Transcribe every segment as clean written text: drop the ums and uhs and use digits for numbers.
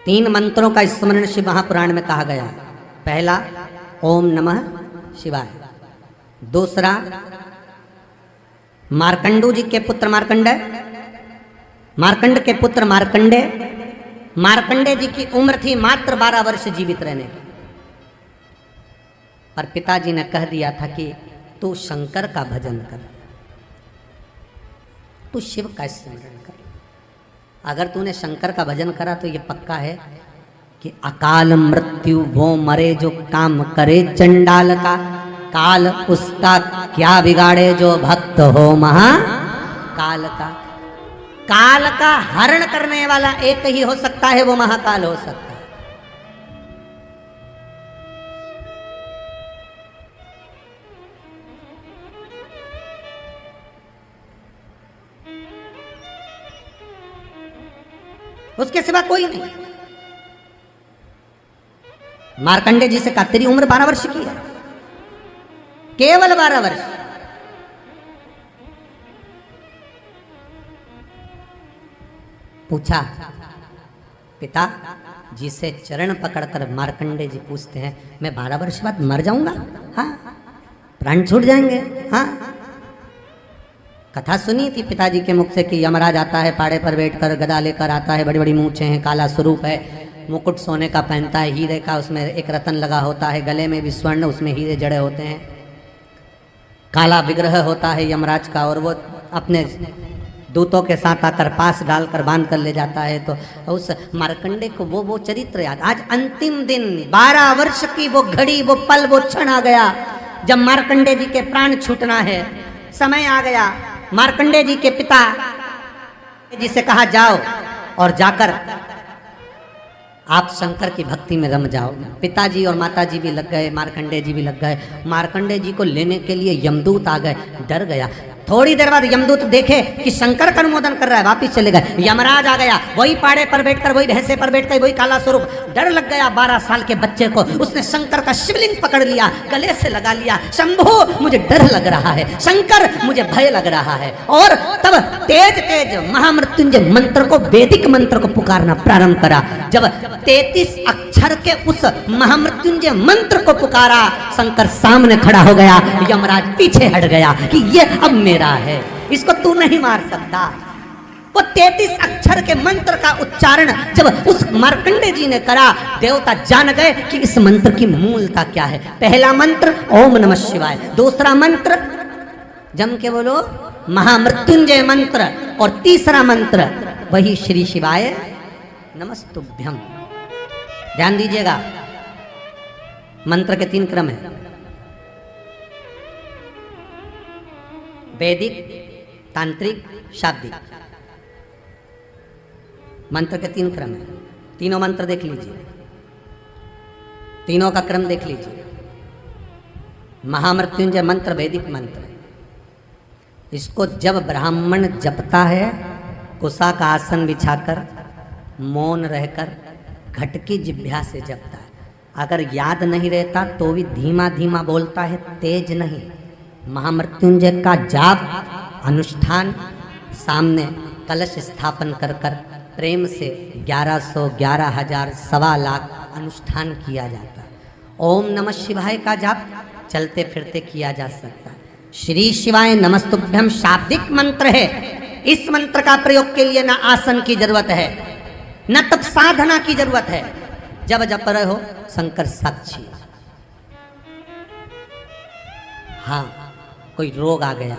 3 मंत्रों का स्मरण शिव महापुराण में कहा गया है। पहला ओम नमः शिवाय, दूसरा मार्कंडू जी के पुत्र मार्कंड के पुत्र मार्कंडे जी की उम्र थी मात्र 12 वर्ष जीवित रहने की, पर पिताजी ने कह दिया था कि तू शंकर का भजन कर, तू शिव का स्मरण कर। अगर तूने शंकर का भजन करा तो ये पक्का है कि अकाल मृत्यु वो मरे जो काम करे चंडाल का, काल उसका क्या बिगाड़े जो भक्त हो महाकाल का। काल का हरण करने वाला एक ही हो सकता है, वो महाकाल हो सकता है। उसके सिवा कोई नहीं। मार्कंडे जी से कहा तेरी उम्र 12 वर्ष की है, केवल 12 वर्ष। पूछा पिता जी से चरण पकड़कर मार्कंडे जी पूछते हैं मैं 12 वर्ष बाद मर जाऊंगा? हाँ, प्राण छूट जाएंगे। हाँ, कथा सुनी थी पिताजी के मुख से कि यमराज आता है, पाड़े पर बैठकर गदा लेकर आता है, बड़ी बड़ी मूंछें हैं, काला स्वरूप है, मुकुट सोने का पहनता है, हीरे का, उसमें एक रतन लगा होता है, गले में भी स्वर्ण, उसमें हीरे जड़े होते हैं, काला विग्रह होता है यमराज का, और वो अपने दूतों के साथ आकर पास डालकर बांध कर ले जाता है। तो उस मार्कंडे को वो चरित्र याद। आज अंतिम दिन 12 वर्ष की वो घड़ी, वो पल, वो क्षण आ गया जब मार्कंडे जी के प्राण छूटना है। समय आ गया। मार्कंडे जी के पिता जी से कहा जाओ और जाकर आप शंकर की भक्ति में रम जाओ। पिताजी और माताजी भी लग गए, मार्कंडे जी भी लग गए। मार्कंडे जी को लेने के लिए यमदूत आ गए, डर गया। थोड़ी देर बाद यमदूत देखे कि शंकर का अनुमोदन कर रहा है, वापिस चले गए। यमराज आ गया, वही पाड़े पर बैठकर, वही भैंसे पर बैठकर, वही काला स्वरूप। डर लग गया 12 साल के बच्चे को। उसने शंकर का शिवलिंग पकड़ लिया, गले से लगा लिया, शंभो मुझे डर लग रहा है, शंकर मुझे भय लग रहा है। और तब तेज तेज महामृत्युंजय मंत्र को, वैदिक मंत्र को पुकारना प्रारंभ करा। जब 33 अक्षर के उस महामृत्युंजय मंत्र को पुकारा, शंकर सामने खड़ा हो गया, यमराज पीछे हट गया कि ये अब मेरा है, इसको तू नहीं मार सकता। वो 33 अक्षर के मंत्र का उच्चारण जब उस मार्कंडे जी ने करा, देवता जान गए कि इस मंत्र की मूलता क्या है। पहला मंत्र ओम नमः शिवाय, दूसरा मंत्र जम के बोलो महामृत्युंजय मंत्र, और तीसरा मंत्र वही श्री शिवाय नमस्तुभ्यम। ध्यान दीजिएगा, मंत्र के 3 क्रम है, वैदिक, तांत्रिक, शाब्दिक। मंत्र के 3 क्रम है। तीनों मंत्र देख लीजिए, तीनों का क्रम देख लीजिए। महामृत्युंजय मंत्र वैदिक मंत्र, इसको जब ब्राह्मण जपता है कुशा का आसन बिछाकर, मौन रहकर, घट की जिह्वा से जपता है। अगर याद नहीं रहता तो भी धीमा धीमा बोलता है, तेज नहीं। महामृत्युंजय का जाप अनुष्ठान सामने कलश स्थापन कर कर प्रेम से 1100, 11,000, 1.25 लाख अनुष्ठान किया जाता है। ओम नमः शिवाय का जाप चलते फिरते किया जा सकता है। श्री शिवाय नमस्तुभ्यम शाब्दिक मंत्र है। इस मंत्र का प्रयोग के लिए ना आसन की जरूरत है, न तब साधना की जरूरत है। जब जप रहे हो शंकर साक्षी। हाँ, कोई रोग आ गया,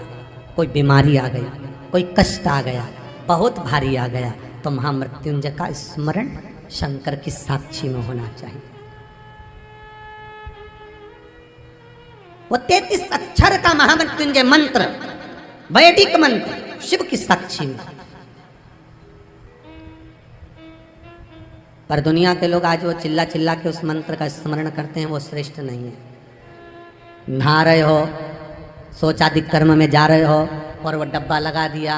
कोई बीमारी आ गई, कोई कष्ट आ गया, बहुत भारी आ गया, तो महामृत्युंजय का स्मरण शंकर की साक्षी में होना चाहिए। वो 33 अक्षर का महामृत्युंजय मंत्र, वैदिक मंत्र, शिव की साक्षी में। पर दुनिया के लोग आज वो चिल्ला चिल्ला के उस मंत्र का स्मरण करते हैं, वो श्रेष्ठ नहीं है। नहा रहे हो, सोचा अधिक कर्म में जा रहे हो और वो डब्बा लगा दिया,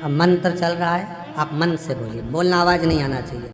अब मंत्र चल रहा है, आप मन से बोलिए, बोलना आवाज़ नहीं आना चाहिए।